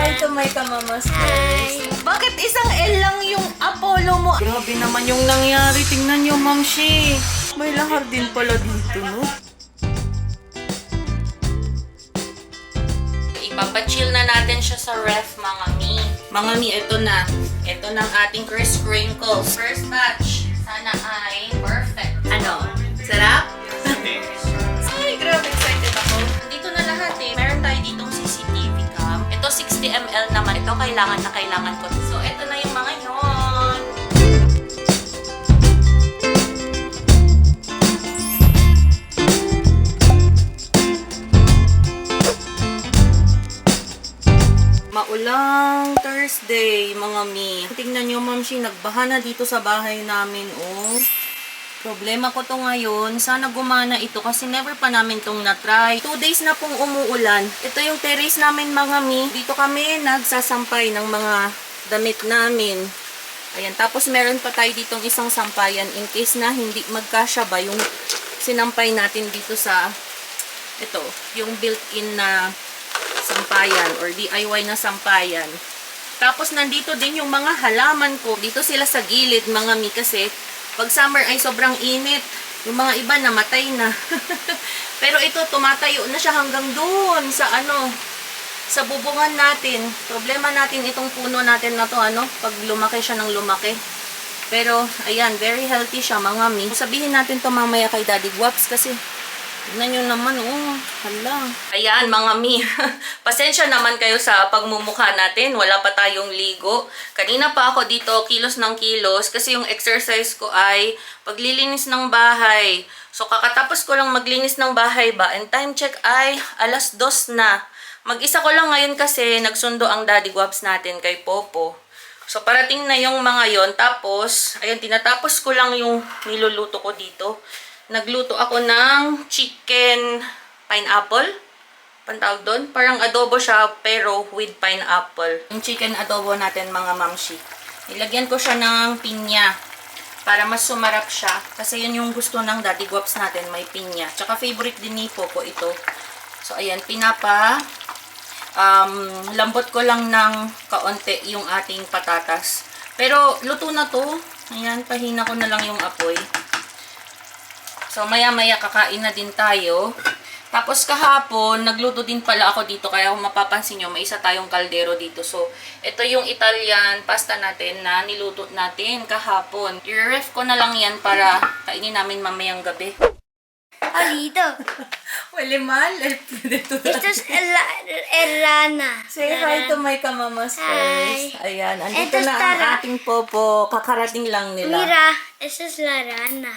hi to my kamamas guys. Bakit isang L lang yung Apollo mo? Grabe naman yung nangyari. Tingnan nyo, Mamshi. May lahar din pala dito, no? Ipapachill na natin siya sa ref, mga mi. Mga mi, ito na. Ito na ang ating Crisp Crinkles. First batch. Sana ay perfect. Ano? Sarap? Ay, grabe excited ako. Dito na lahat eh. Meron tayo ditong CCTV cam. Ito 60 ml naman. Ito kailangan na kailangan ko. So, ito na yung mga yon. Maulang Thursday, mga mi. Tingnan nyo, Mamshi, nagbaha na dito sa bahay namin, oh. Problema ko to ngayon. Sana gumana ito kasi never pa namin tong na-try. 2 days na pong umuulan. Ito yung terrace namin, mga mi. Dito kami nagsasampay ng mga damit namin. Ayan. Tapos meron pa tayo ditong isang sampayan in case na hindi magkasya ba yung sinampay natin dito sa ito, yung built-in na sampayan or DIY na sampayan. Tapos nandito din yung mga halaman ko. Dito sila sa gilid, mga mi, kasi pag summer ay sobrang init. Yung mga iba namatay na. Pero ito, tumatayo na siya hanggang doon sa sa bubungan natin. Problema natin itong puno natin na to, pag lumaki siya ng lumaki. Pero, ayan, very healthy siya, mga mi. Sabihin natin to mamaya kay Daddy Guaps kasi tignan nyo naman, oh, hala. Ayan, mga mi. Pasensya naman kayo sa pagmumukha natin. Wala pa tayong ligo. Kanina pa ako dito, kilos ng kilos. Kasi yung exercise ko ay paglilinis ng bahay. So, kakatapos ko lang maglinis ng bahay ba? And time check ay 2:00 na. Mag-isa ko lang ngayon kasi nagsundo ang Daddy Guaps natin kay Popo. So, parating na yung mga yon. Tapos, ayan, tinatapos ko lang yung niluluto ko dito. Nagluto ako ng chicken pineapple. Pantawag doon. Parang adobo siya pero with pineapple. Yung chicken adobo natin, mga mamshi. Nilagyan ko siya ng pinya para mas sumarap siya. Kasi yun yung gusto ng Daddy Guaps natin, may pinya. Tsaka favorite din ni Popo ito. So ayan, lambot ko lang ng kaunti yung ating patatas. Pero luto na to. Ayan, pahina ko na lang yung apoy. So, maya-maya kakain na din tayo. Tapos kahapon, nagluto din pala ako dito. Kaya kung mapapansin nyo, may isa tayong kaldero dito. So, ito yung Italian pasta natin na niluto natin kahapon. I-ref ko na lang yan para kainin namin mamayang gabi. Alito. Wala mal. Esto es Errana. Say hi to my kamamas first. Ayan, andito Ito na ang ating Popo. Kakarating lang nila. Mira, esa es la rana.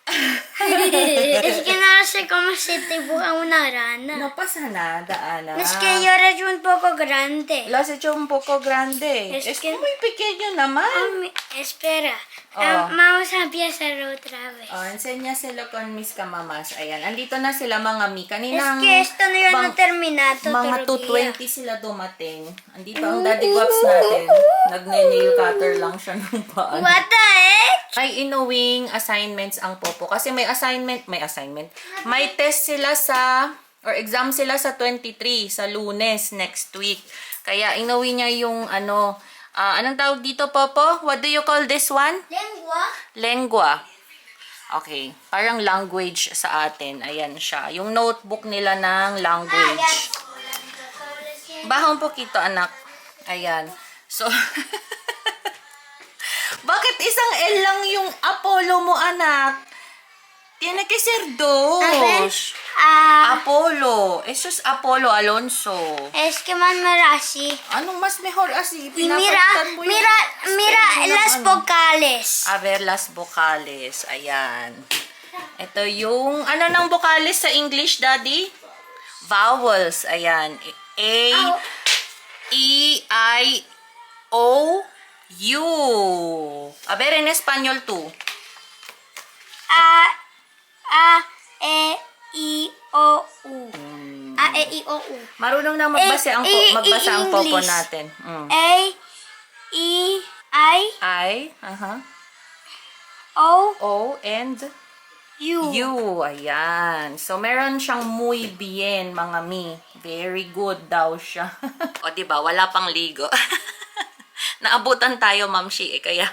Es que no sé cómo se dibuja una rana. No pasa nada, Ana. Es que yo era un poco grande. Lo has hecho un poco grande. Es Es que- muy pequeño naman. Espera, Oh. vamos a empezar otra vez. Oh, enséñaselo con mis kamamas. Ayan, andito na sila, mga mi. Kaninang Es que esto no iba bang- a terminar mga todavía. 2:20 sila dumating. Andito ang Daddy Guaps natin. Nagne-nail cutter lang siya ng paan. What the heck? May inuwing assignments ang Popo. Kasi may test sila or exam sila sa 23, sa Lunes, next week. Kaya inuwi niya yung anong tawag dito, Popo? What do you call this one? Lengua. Lengua. Okay. Parang language sa atin. Ayan siya. Yung notebook nila ng language. Baha un poquito, anak. Ayan. So, bakit isang L lang yung Apollo mo, anak? Tiene que ser dos. Apollo. Eso es Apollo Alonso. Es que más así. Anong mas mejor así? Y mira, Pinapalitan mo yung mira spelling ng las vocales. A ver, las vocales. Ayan. Ito yung, ng vocales sa English, Daddy? Vowels. Ayan. A, E, I, O, U. A ver, en español tú. A, E, I, O, U. A, E, I, O, U. Marunong na magbasa magbasa ang Popo English. natin. A, E, I, I, O, O, and You, ayan. So, meron siyang muy bien, mga mi. Very good daw siya. O, diba? Wala pang ligo. Naabutan tayo, Ma'am Shi, kaya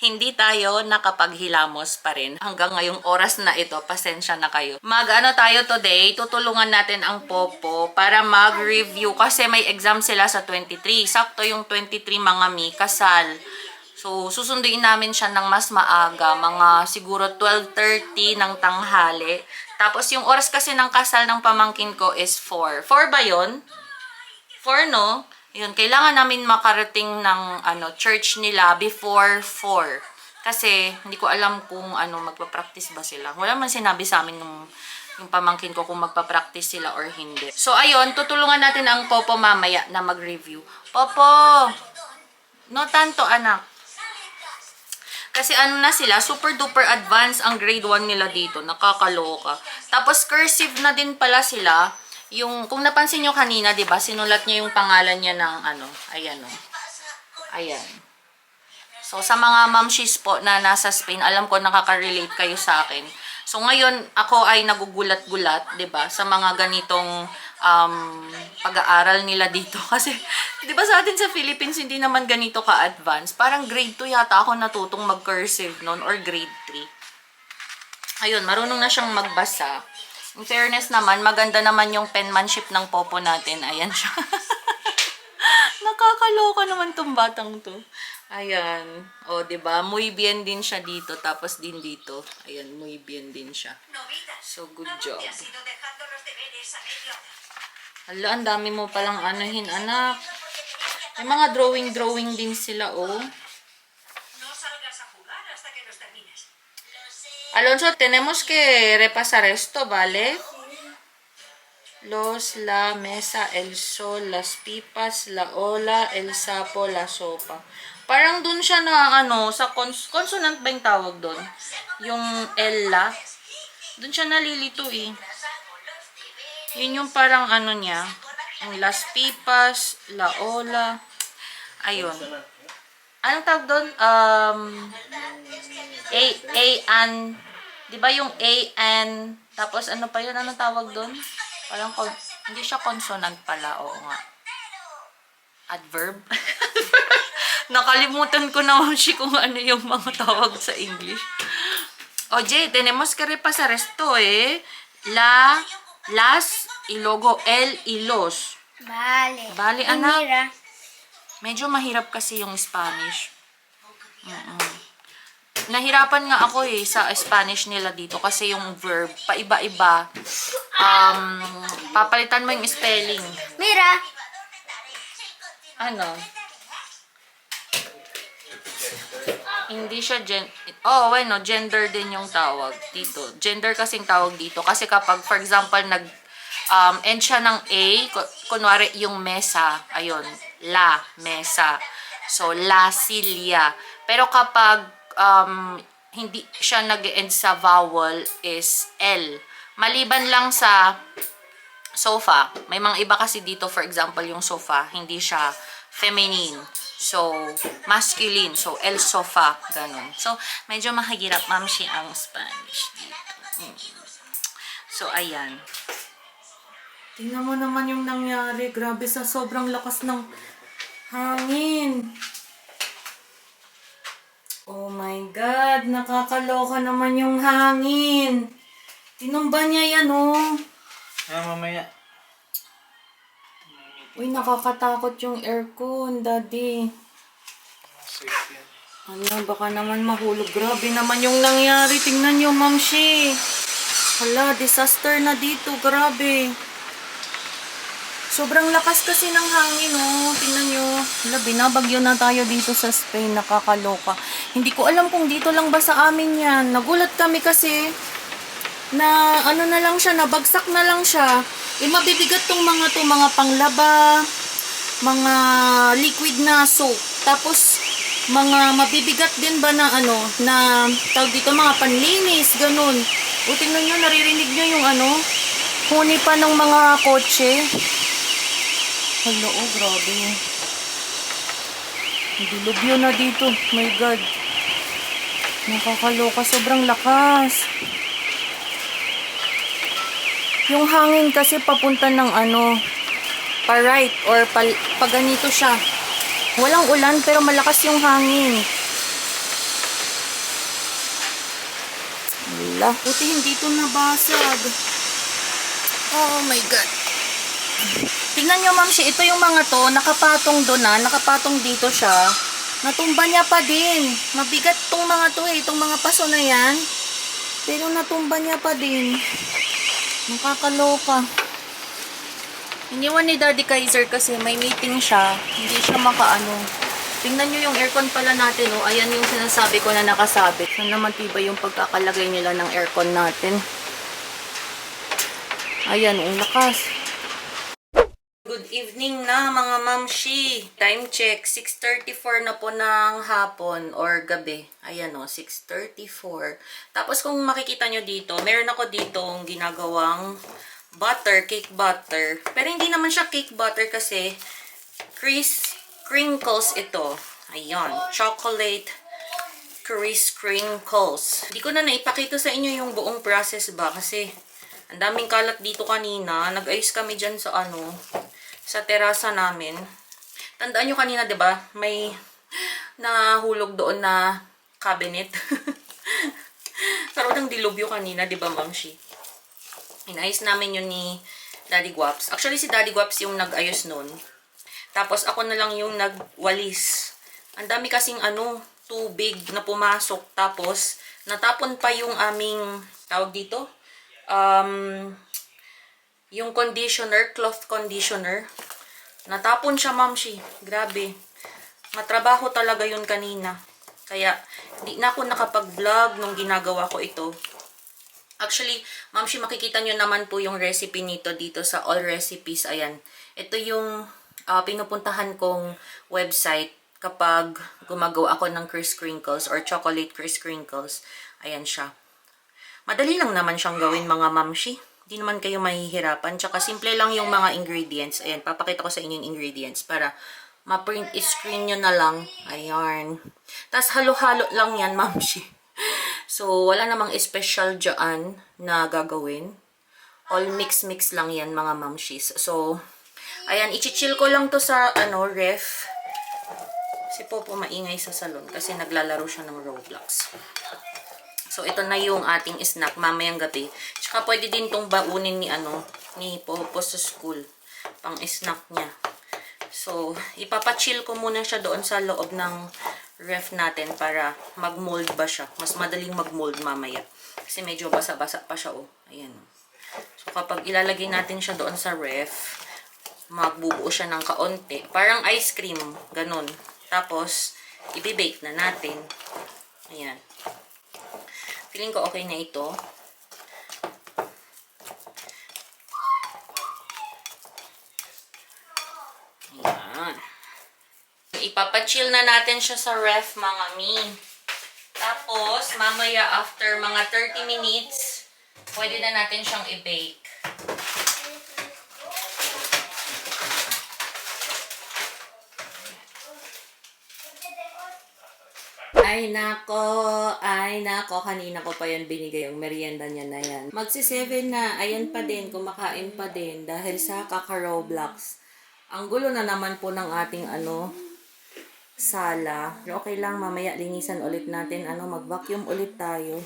hindi tayo nakapaghilamos pa rin. Hanggang ngayong oras na ito, pasensya na kayo. Mag-ano tayo today, tutulungan natin ang Popo para mag-review kasi may exam sila sa 23. Sakto yung 23, mga mi, kasal. So, susunduin namin siya ng mas maaga, mga siguro 12:30 ng tanghali. Tapos, yung oras kasi ng kasal ng pamangkin ko is 4. 4 ba yun? 4, no? Yun, kailangan namin makarating ng church nila before 4. Kasi, hindi ko alam kung magpa-practice ba sila. Wala man sinabi sa amin yung pamangkin ko kung magpa-practice sila or hindi. So, ayun, tutulungan natin ang Popo mamaya na mag-review. Popo! No tanto, anak. Kasi na sila, super duper advanced ang grade 1 nila dito. Nakakaloka. Tapos cursive na din pala sila. Yung, kung napansin nyo kanina, 'di ba? Sinulat niya yung pangalan niya ng ayan o. Ayan. So sa mga mamshis po na nasa Spain, alam ko nakaka-relate kayo sa akin. So ngayon, ako ay nagugulat-gulat, 'di ba? Sa mga ganitong pag-aaral nila dito kasi 'di ba sa atin sa Philippines hindi naman ganito ka-advance. Parang grade 2 yata ako natutong mag-cursive noon or grade 3. Ayun, marunong na siyang magbasa. In fairness naman, maganda naman yung penmanship ng Popo natin. Ayan siya. Nakakaloka naman tong batang to. Ayan. O, 'di ba? Muy bien din siya dito tapos din dito. Ayan, muy bien din siya. So good job. Hala, ang dami mo palang anuhin, anak. May mga drawing din sila, oh. Alonso, tenemos que repasar esto, ¿vale? La mesa, el sol, las pipas, la ola, el sapo, la sopa. Parang dun siya na, sa consonant ba yung tawag dun? Yung ella. Dun siya nalilito, eh. Yun yung parang niya. Yung las pipas, la ola. Ayun. Anong tawag doon? A-N. Diba yung A-N? Tapos ano pa yun? Anong tawag doon? Parang, hindi siya consonant pala. Oo nga. Adverb? Nakalimutan ko naman siya kung ano yung mga tawag sa English. Oye, tenemos que repasar esto, eh. Las, y luego el, y los. Vale. Vale, Y anak. mira. Medyo mahirap kasi yung Spanish. Nahirapan nga ako sa Spanish nila dito kasi yung verb, paiba-iba. Papalitan mo yung spelling. Mira. Hindi siya gender din yung tawag dito. Gender kasing tawag dito. Kasi kapag, for example, end siya ng A, kunwari yung mesa, ayun, la, mesa. So, la silya. Pero kapag hindi siya nag-end sa vowel is L. Maliban lang sa sofa. May mga iba kasi dito, for example, yung sofa, hindi siya feminine. So, masculine. So, el sofa. Ganun. So, medyo mahirap, mamshi, ang Spanish dito. So, ayan. Tingnan mo naman yung nangyari. Grabe sa sobrang lakas ng hangin. Oh my God. Nakakaloka naman yung hangin. Tinumba niya yan, oh. Mamaya. Uy, nakakatakot yung aircon, daddy. Safe yan. Baka naman mahulog. Grabe naman yung nangyari. Tingnan nyo, mamshi. Hala, disaster na dito. Grabe. Sobrang lakas kasi ng hangin, oh. Tingnan nyo. Hala, binabagyo na tayo dito sa Spain. Nakakaloka. Hindi ko alam kung dito lang ba sa amin yan. Nagulat kami kasi na na lang siya, nabagsak na lang siya. Mabibigat tong mga panglaba, mga liquid na soap. Tapos, mga mabibigat din ba na na tawag dito, mga panlinis, ganun. O, tingnan nyo, naririnig nyo yung huni pa ng mga kotse. Hello, oh, grabe. Dilubyo na dito. My God. Nakakaloka, sobrang lakas. Yung hangin kasi papunta ng ano, pa-right or pa ganito siya. Walang ulan pero malakas yung hangin. Wala. Buti hindi ito nabasag. Oh my God. Tingnan nyo, ma'am, ito yung mga to, nakapatong doon na, nakapatong dito siya. Natumba niya pa din. Mabigat tong mga to itong mga paso na yan. Pero natumba niya pa din. Nakakaloka. Iniwan ni Daddy Kaiser kasi may meeting siya. Hindi siya makaano. Tingnan nyo yung aircon pala natin, oh. Ayan yung sinasabi ko na nakasabit. Sana matibay yung pagkakalagay nila ng aircon natin. Ayan, ang lakas. Good evening na mga mamshi. Time check, 6:34 na po ng hapon or gabi. Ayan o, 6:34. Tapos kung makikita nyo dito, meron ako ditong ginagawang butter, cake butter. Pero hindi naman siya cake butter kasi crinkles ito. Ayan, chocolate crinkles. Hindi ko na naipakita sa inyo yung buong process ba kasi ang daming kalat dito kanina. Nag-ayos kami dyan sa ano, sa terasa namin. Tandaan nyo kanina, 'di ba? May nahulog doon na cabinet. Karoon ng dilubyo kanina, 'di ba, Mamshi? Inayos namin yun ni Daddy Guaps. Actually, si Daddy Guaps yung nag-ayos nun. Tapos, ako na lang yung nagwalis. Ang dami kasing ano, tubig na pumasok. Tapos, natapon pa yung aming, tawag dito, yung conditioner, cloth conditioner. Natapon siya, Mamshi. Grabe. Matrabaho talaga yun kanina. Kaya, di na ako nakapag-vlog nung ginagawa ko ito. Actually, Mamshi, makikita nyo naman po yung recipe nito dito sa All Recipes. Ayan. Ito yung pinupuntahan kong website kapag gumagawa ako ng Kris Crinkles or chocolate Kris Crinkles. Ayan siya. Madali lang naman siyang gawin, mga Mamshi. Hindi naman kayo mahihirapan. Tsaka simple lang yung mga ingredients. Ayan, papakita ko sa inyo yung ingredients para ma-print screen nyo na lang. Ayan. Tapos halo-halo lang yan, Mamshi. So, wala namang special dyan na gagawin. All mix-mix lang yan, mga Mamshis. So, ayan, ichichill ko lang to sa ano, ref. Si Popo maingay sa salon kasi naglalaro siya ng Roblox. So, ito na yung ating snack mamayang gabi. Tsaka pwede din tong baunin ni ano, ni Popo sa school. Pang snack niya. So, ipapachill ko muna siya doon sa loob ng ref natin para mag-mold ba siya. Mas madaling mag-mold mamaya. Kasi medyo basa-basa pa siya, oh. Ayan. So, kapag ilalagay natin siya doon sa ref, magbubuo siya ng kaunti. Parang ice cream. Ganun. Tapos, ibibake na natin. Ayan. Feeling ko okay na ito. Ayan. Ipapachill na natin siya sa ref, mga mi. Tapos, mamaya after mga 30 minutes, pwede na natin siyang i-bake. Ay nako, kanina ko pa yan binigay yung merienda niya na yan. Magsi-7 na, ayan pa din, kumakain pa din dahil sa kaka-Roblox. Ang gulo na naman po ng ating ano, sala. Pero okay lang, mamaya linisan ulit natin, mag-vacuum ulit tayo.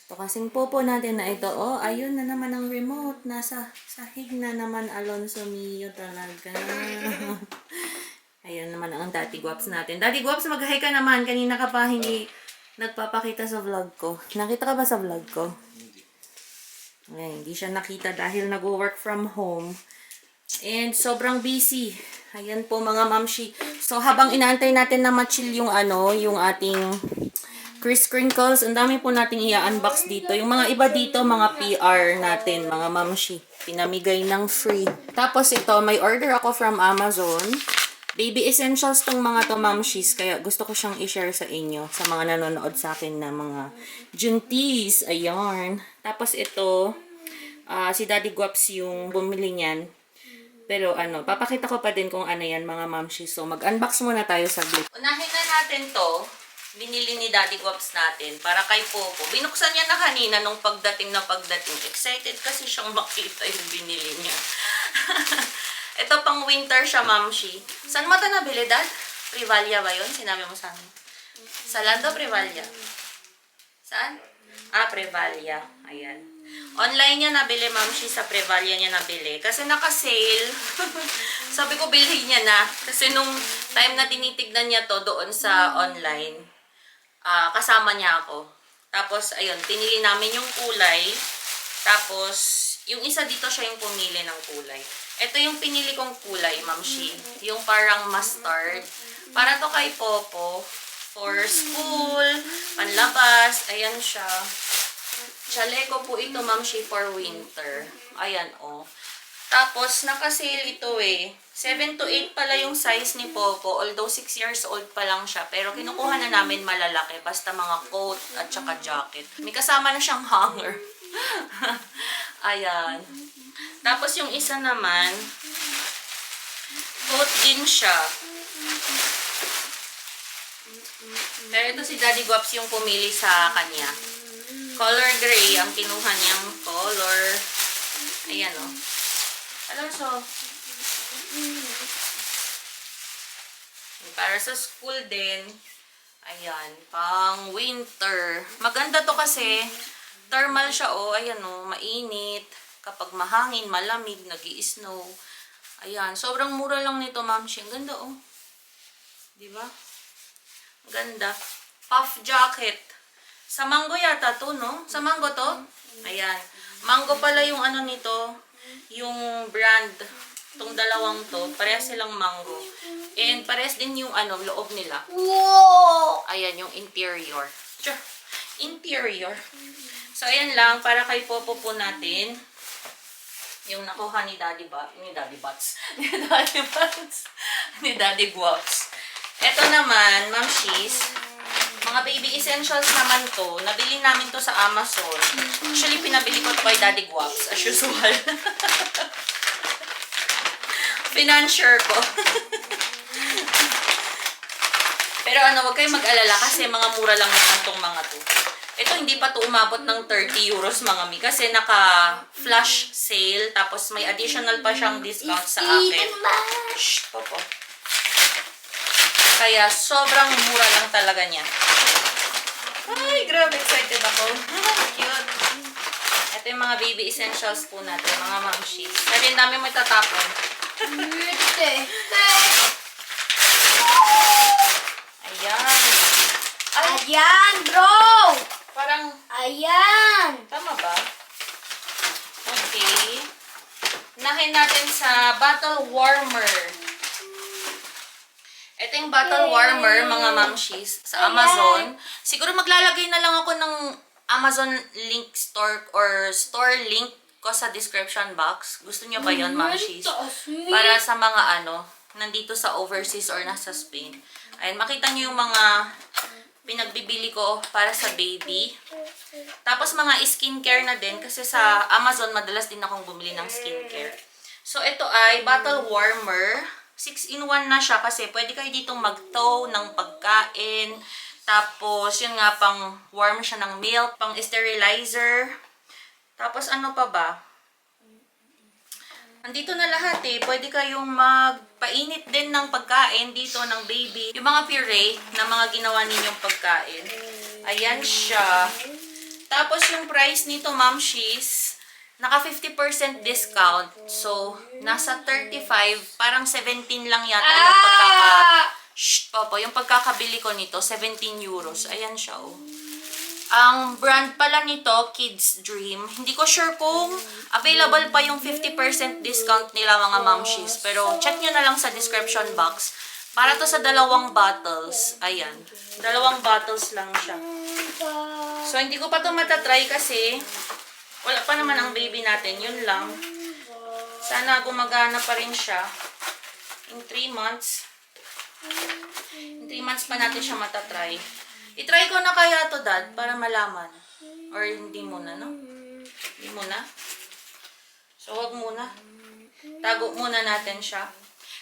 Ito kasing popo natin na ito, oh, ayun na naman ang remote, nasa sahig na naman, Alonso Mio talaga. Ayan naman ang Daddy Guaps natin. Daddy Guaps, mag-hi ka naman. Kanina ka pa hindi nagpapakita sa vlog ko. Nakita ka ba sa vlog ko? Ayan, hindi siya nakita dahil nag-work from home. And sobrang busy. Ayan po, mga mamshi. So, habang inaantay natin na ma-chill yung yung ating Kris Crinkles, ang dami po nating i-unbox dito. Yung mga iba dito, mga PR natin, mga mamshi. Pinamigay ng free. Tapos ito, may order ako from Amazon. Baby essentials tong mga to, mamshis. Kaya gusto ko siyang i-share sa inyo. Sa mga nanonood sa akin na mga junties. Ayan. Tapos ito, si Daddy Guaps yung bumili niyan. Pero papakita ko pa din kung ano yan, mga mamshis. So, mag-unbox muna tayo saglit. Unahin na natin to. binili ni Daddy Guaps natin para kay Popo. Binuksan niya na kanina nung pagdating. Excited kasi siyang makita yung binili niya. Ito pang winter siya, Mamshi. Saan mo ito nabili, Dad? Privalia ba yun? Sinabi mo sa amin. Sa Lando, Privalia. Saan? Privalia. Ayan. Online niya nabili, Mamshi. Sa Privalia niya nabili. Kasi naka-sale. Sabi ko, bilhin niya na. Kasi nung time na tinitignan niya to doon sa online, kasama niya ako. Tapos, ayun, pinili namin yung kulay. Tapos, yung isa dito siya yung pumili ng kulay. Ito yung pinili kong kulay, Mamshi. Yung parang mustard. Para to kay Popo. For school, panlabas. Ayan siya. Chaleco po ito, Mamshi, for winter. Ayan, oh. Tapos, naka-sale ito eh. 7 to 8 pala yung size ni Popo. Although 6 years old pa lang siya. Pero kinukuha na namin malalaki. Basta mga coat at saka jacket. May kasama na siyang hanger. Ayan. Tapos yung isa naman, coat din siya. Pero ito si Daddy Guaps yung pumili sa kanya. Color gray ang kinuha niyang color. Ayan o. So, para sa school din, ayan, pang winter. Maganda to kasi, thermal siya ayan mainit. Kapag mahangin, malamig, nag-i-snow. Ayan, sobrang mura lang nito, Mamshi. Ang ganda Diba? Ang ganda. Puff jacket. Sa Mango yata to, no? Sa Mango to? Ayan. Mango pala yung nito. Yung brand. Itong dalawang to. Parehas silang Mango. And parehas din yung loob nila. Wow! Ayan, yung interior. Sure. Interior. So, ayan lang. Para kay Popo po natin. Yung nakuha ni Daddy Guaps. Ni Daddy Guaps. Ito naman, Mamshis. Mga baby essentials naman to. Nabili namin to sa Amazon. Actually, pinabili ko to kay Daddy Guaps. As usual. Financier ko. Pero huwag kayong mag-alala kasi mga mura lang naman tong mga to. Ito, hindi pa to umabot ng 30 euros mga mi. Kasi naka-flash sale. Tapos may additional pa siyang discount sa akin. Shh, Popo. Kaya sobrang mura lang talaga niya. Ay, grabe, excited ako. Cute. Ito yung mga baby essentials po natin, mga mamshis. Kasi dami may tatapon. Ayan. Ay, Ayan, bro! parang, Ayan! tama ba? Okay. Unahin natin sa bottle warmer. Ito yung bottle warmer, mga mamshis, sa Amazon. Siguro maglalagay na lang ako ng Amazon link store or store link ko sa description box. Gusto niyo ba yun, mamshis? Para sa mga nandito sa overseas or nasa Spain. Ayun, makita niyo yung mga pinagbibili ko para sa baby. Tapos mga skincare na din kasi sa Amazon madalas din akong bumili ng skincare. So ito ay bottle warmer. 6-in-1 na siya kasi pwede kayo ditong mag-tow ng pagkain. Tapos yun nga, pang warm siya ng milk, pang sterilizer. Tapos ano pa ba? Andito na lahat eh. Pwede kayong magpainit din ng pagkain dito ng baby. Yung mga puree na mga ginawa ninyong pagkain. Ayan siya. Tapos yung price nito, mamshis, naka 50% discount. So, nasa 35, parang 17 lang yata yung yung pagkakabili ko nito, 17 euros. Ayan siya, Ang brand pala nito, Kids Dream. Hindi ko sure kung available pa yung 50% discount nila, mga mamshis. Pero check nyo na lang sa description box. Para to sa 2 bottles. Ayan. 2 bottles lang siya. So, hindi ko pa to matatry kasi wala pa naman ang baby natin. Yun lang. Sana gumagana pa rin siya. In 3 months. In 3 months pa natin siya matatry. I-try ko na kaya to, Dad, para malaman. Or hindi muna, no? Hindi muna. So, wag muna. Tago muna natin siya.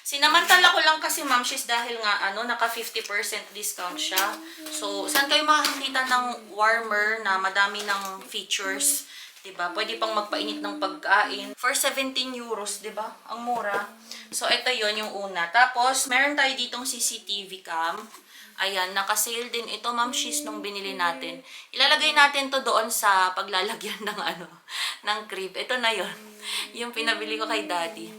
Sinamantala ko lang kasi ma'am she's dahil nga naka 50% discount siya. So, saan kayo makakita ng warmer na madami ng features? Diba? Pwede pang magpainit ng pagkain. For 17 euros, diba? Ang mura. So, ito yon yung una. Tapos, meron tayo ditong CCTV cam. Ayan, naka-sale din ito, ma'am she's nung binili natin. Ilalagay natin to doon sa paglalagyan ng ng crib. Ito na yon yung pinabili ko kay daddy.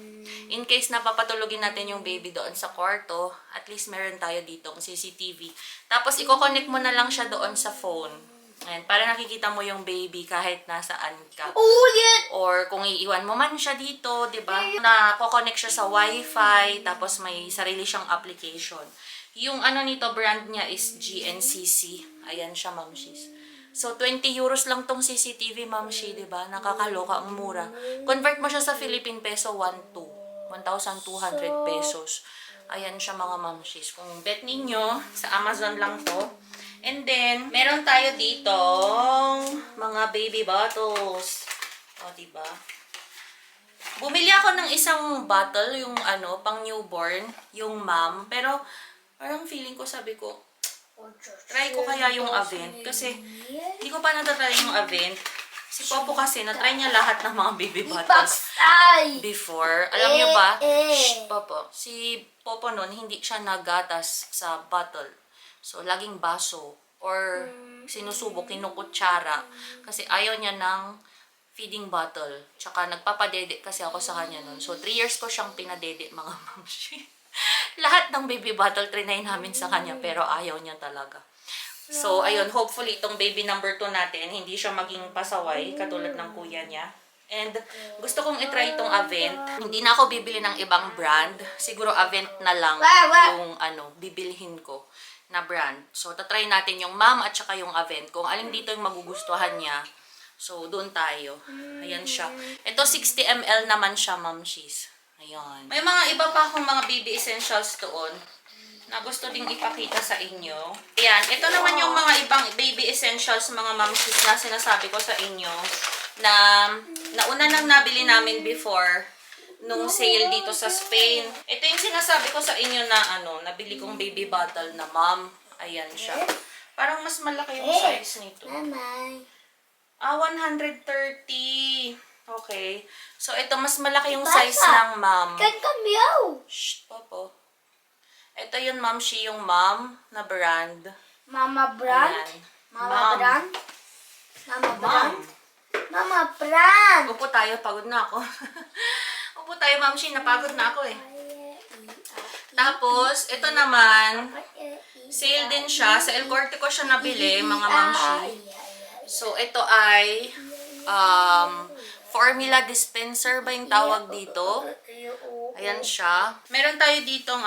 In case napapatulogin natin yung baby doon sa kwarto, at least meron tayo ditong CCTV. Tapos, i-connect mo na lang siya doon sa phone. Ayan, para nakikita mo yung baby kahit nasaan ka. Oh, yeah. Or kung iiwan mo man siya dito, di ba? Na-connect siya sa wifi, tapos may sarili siyang application. Yung nito, brand niya is GNCC. Ayan siya, ma'am she's. So, 20 euros lang tong CCTV, ma'am she, di ba? Nakakaloka, ang mura. Convert mo siya sa Philippine peso, 1,200 pesos. Ayan siya, mga ma'am she's. Kung bet ninyo, sa Amazon lang to. And then, meron tayo ditong mga baby bottles. O, diba? Bumili ako ng isang bottle, yung pang newborn, yung mom. Pero, parang feeling ko, sabi ko, try ko kaya yung Avent. Kasi, hindi ko pa natatry yung Avent. Si Popo kasi, natry niya lahat ng mga baby bottles before. Alam niyo ba? Shh, Popo. Si Popo nun, hindi siya nagatas sa bottle. So, laging baso. Or, sinusubok, kinukutsara. Kasi ayaw niya ng feeding bottle. Tsaka, nagpapadede kasi ako sa kanya nun. So, 3 years ko siyang pinadede, mga mamshi. Lahat ng baby bottle, trinay namin sa kanya. Pero, ayaw niya talaga. So, ayun, hopefully, itong baby number 2 natin, hindi siya maging pasaway, katulad ng kuya niya. And, gusto kong itry itong Avent. Hindi na ako bibili ng ibang brand. Siguro, Avent na lang yung, bibilhin ko na brand. So, tatry natin yung mom at saka yung Avent. Kung alin dito yung magugustuhan niya. So, doon tayo. Ayan siya. Ito, 60 ml naman siya, ma'am she's. Ayan. May mga iba pa akong mga baby essentials doon na gusto ding ipakita sa inyo. Ayan, ito naman yung mga ibang baby essentials, mga mamsis na sinasabi ko sa inyo na nauna nang nabili namin before nung sale dito sa Spain. Ito yung sinasabi ko sa inyo na nabili kong baby bottle na mom. Ayan siya. Parang mas malaki yung size nito. 130. Okay. So, ito mas malaki yung size ng mom. Shh, Popo. Ito yung ma'am, yung mom na brand. Mama brand? Ayan. Mama brand? Mama brand? Mom. Mama brand! Upo tayo, pagod na ako. Upo tayo, ma'am, napagod na ako eh. Tapos, ito naman, sale din siya. Sa El Corte ko siya nabili, mga ma'am. So, ito ay formula dispenser ba yung tawag dito? Ayan siya. Meron tayo ditong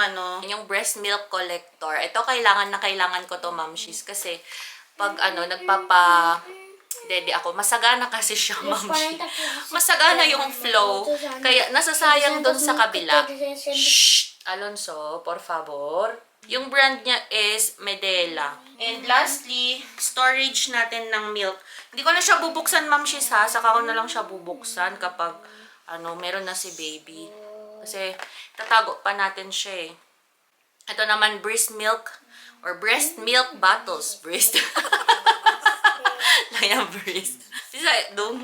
yung breast milk collector. Ito kailangan ko to, mamshis. Kasi pag nagpapa-dede ako, masagana kasi siya, mamshis. Masagana yung flow. Kaya nasasayang doon sa kabila. Shh! Alonso, por favor. Yung brand niya is Medela. And lastly, storage natin ng milk. Hindi ko na siya bubuksan, mamshis, ha. Saka ko na lang siya bubuksan kapag meron na si baby. Kasi, tatago pa natin siya eh. Ito naman, breast milk or breast milk bottles. Breast. Laya breast.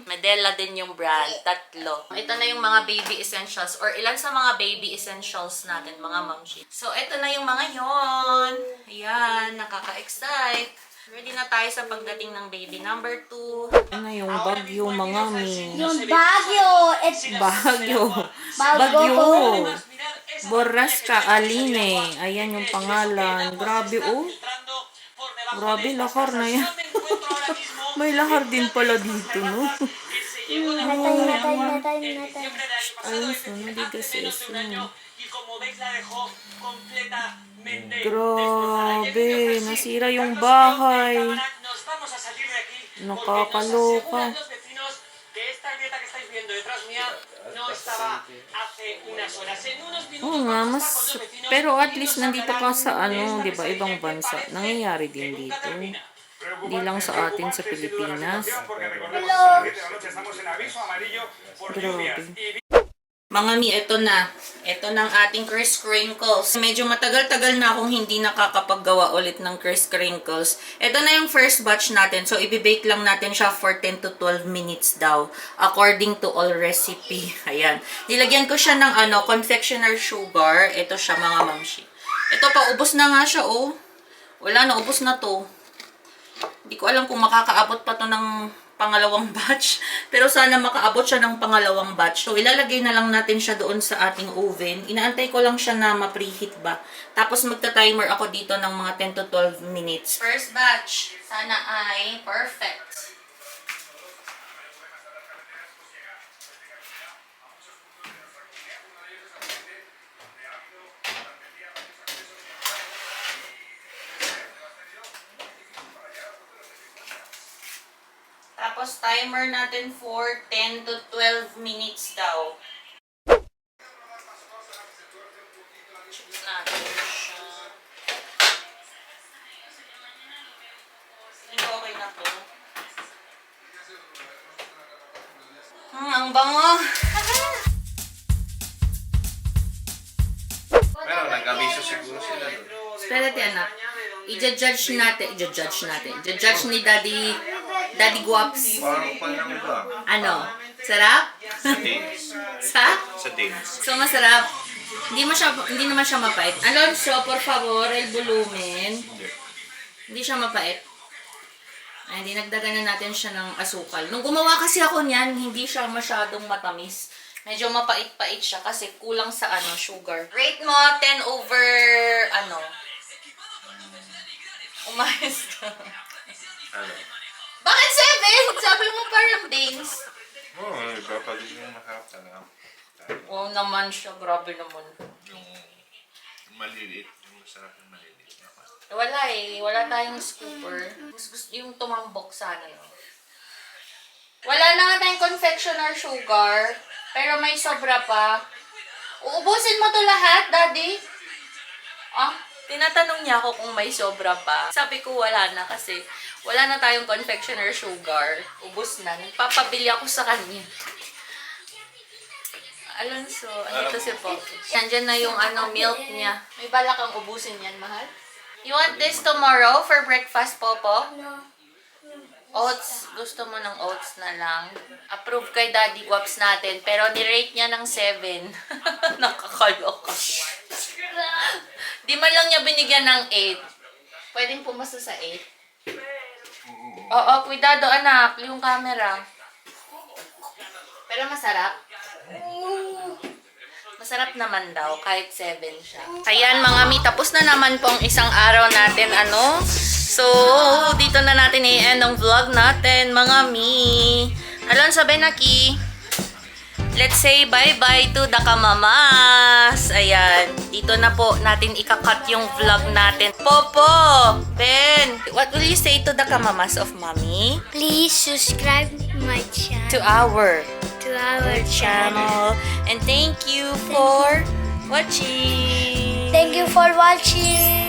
Medela din yung brand. 3. Ito na yung mga baby essentials or ilan sa mga baby essentials natin, mga mamshi. So, ito na yung mga yon. Ayan, nakaka-excite. Ready na tayo sa pagdating ng baby number 2. Ano yung bagyo, mga mi? Yung bagyo! Bagyo. Bagyo. Borrasca Aline. Ayan yung pangalan. Grabe, oh. Grabe, lahar na yan. May lahar din pala dito, no? Natay. Ayun, so, nadigas eso. Grabe, nasira yung bahay. Nakakaloka. Oo nga, pero at least nandito ka sa di ba, ibang bansa. Nangyayari din dito. Hindi lang sa atin sa Pilipinas. Grabe. Mga mi, eto na. Ito na ang ating Crisp Crinkles. Medyo matagal-tagal na akong hindi nakakapaggawa ulit ng Crisp Crinkles. Ito na yung first batch natin. So, ibibake lang natin siya for 10 to 12 minutes daw. According to all recipe. Ayan. Nilagyan ko siya ng confectioner sugar. Ito siya mga mamshi. Ito pa, ubos na nga siya, oh. Wala na, ubos na to. Hindi ko alam kung makakaabot pa to ng pangalawang batch. Pero sana makaabot siya ng pangalawang batch. So, ilalagay na lang natin siya doon sa ating oven. Inaantay ko lang siya na ma-preheat ba. Tapos magta-timer ako dito ng mga 10 to 12 minutes. First batch. Sana ay perfect. Tapos, timer natin for 10 to 12 minutes daw. Check natin siya. Hindi ko okay na to. Ang bango! Pero nag-abiso siguro sila doon. Espérate, anak. I-judge natin. I-judge ni Daddy Guaps. Parang pa lang iba. Ano? Sarap? Sa Danes. Sa? Sa Danes. So, masarap. Hindi naman siya mapait. Alonso, por favor, el volumen. Hindi siya mapait. Ay, dinagdagan na natin siya ng asukal. Nung gumawa kasi ako niyan, hindi siya masyadong matamis. Medyo mapait-pait siya kasi kulang sa sugar. Rate mo 10 over umayos ka. Ano? Bakit 7? Sabi mo parang Danes. Oo, iba pa din yung mahap talaga. Oo naman siya. Grabe naman. Yung maliliit. Yung masarap yung maliliit. Wala eh. Wala tayong scooper. Yung tumambok sana yun. Wala na nga tayong confectioner sugar. Pero may sobra pa. Uubusin mo to lahat, Daddy? Tinatanong niya ako kung may sobra pa. Sabi ko wala na kasi wala na tayong confectioner sugar. Ubus na. Nagpapabili ako sa kanya. Alonso, andito si Poppy. Nandyan na yung milk niya. May balak kang ubusin yan, mahal? You want this tomorrow for breakfast, Popo? No. Oats. Gusto mo ng oats na lang. Approve kay Daddy Guaps natin. Pero ni-rate niya ng 7. Nakakaloka. Di man lang niya binigyan ng 8. Pwedeng pumasa sa 8. Oo, cuidado anak. Yung camera. Pero masarap. Masarap naman daw, kahit 7 siya. Ayan mga mi, tapos na naman pong isang araw natin, So, dito na natin i-end ang vlog natin, mga mi. Alonso, Benaki. Let's say bye-bye to the kamamas. Ayan, dito na po natin ikakat yung vlog natin. Popo, Ben, what will you say to the kamamas of Mommy? Please subscribe my channel. To our channel. And thank you for watching. Thank you for watching.